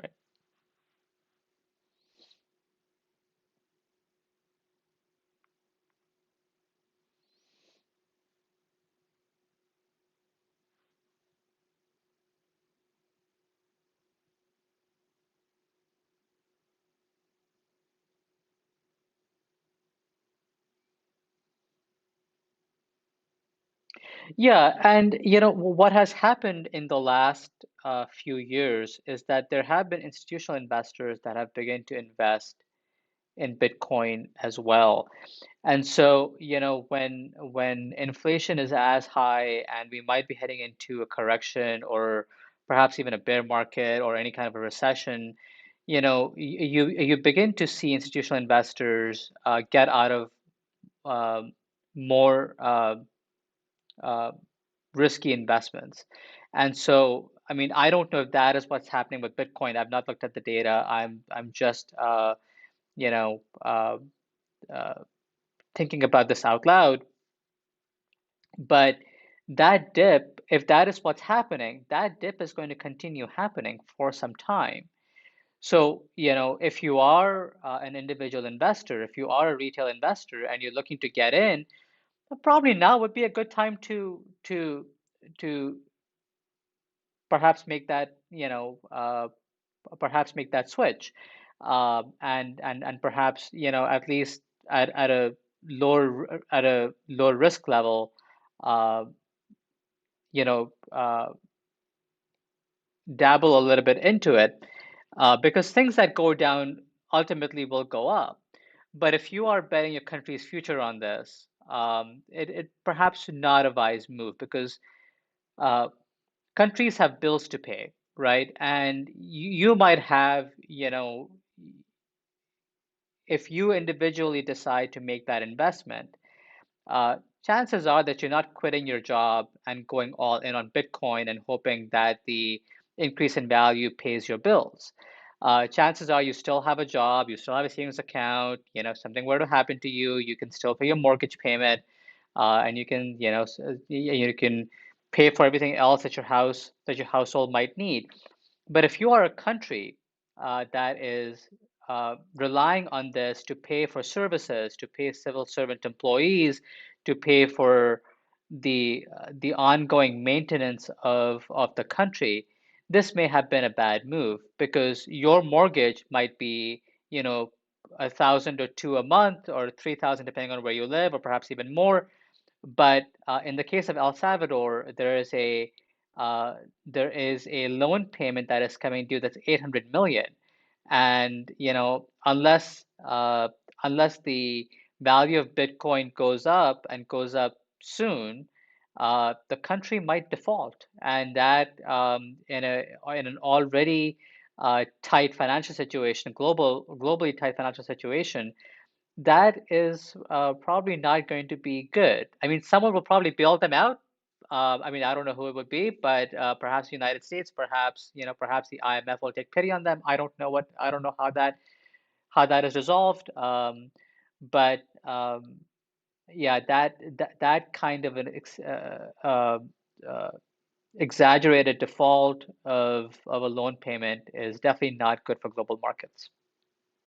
Right. Yeah, and what has happened in the last few years is that there have been institutional investors that have begun to invest in Bitcoin as well. And so, when inflation is as high and we might be heading into a correction or perhaps even a bear market or any kind of a recession, you begin to see institutional investors get out of um, more uh, risky investments. And so, I mean, I don't know if that is what's happening with Bitcoin. I've not looked at the data. I'm just you know uh, thinking about this out loud. But that dip, if that is what's happening, that dip is going to continue happening for some time. So, if you are an individual investor, if you are a retail investor and you're looking to get in, probably now would be a good time to perhaps make that, perhaps make that switch, and perhaps, at least at a lower risk level, uh, you know, dabble a little bit into it, because things that go down ultimately will go up. But if you are betting your country's future on this, it perhaps not a wise move because uh, countries have bills to pay, right? And you might have, if you individually decide to make that investment, uh, chances are that you're not quitting your job and going all in on Bitcoin and hoping that the increase in value pays your bills. Chances are you still have a job, you still have a savings account. Something were to happen to you, you can still pay your mortgage payment, and you can, you can pay for everything else that your household might need. But if you are a country that is relying on this to pay for services, to pay civil servant employees, to pay for the ongoing maintenance of the country, this may have been a bad move because your mortgage might be, 1,000 or two a month or 3,000 depending on where you live, or perhaps even more. But in the case of El Salvador, uh, there is a loan payment that is coming due that's 800 million, and unless the value of Bitcoin goes up and goes up soon, the country might default, and that in an already tight financial situation, globally tight financial situation, that is probably not going to be good. I mean, someone will probably bail them out. I mean, I don't know who it would be, but perhaps the United States, perhaps perhaps the IMF will take pity on them. I don't know how that is resolved. But yeah, that kind of an uh, exaggerated default of a loan payment is definitely not good for global markets.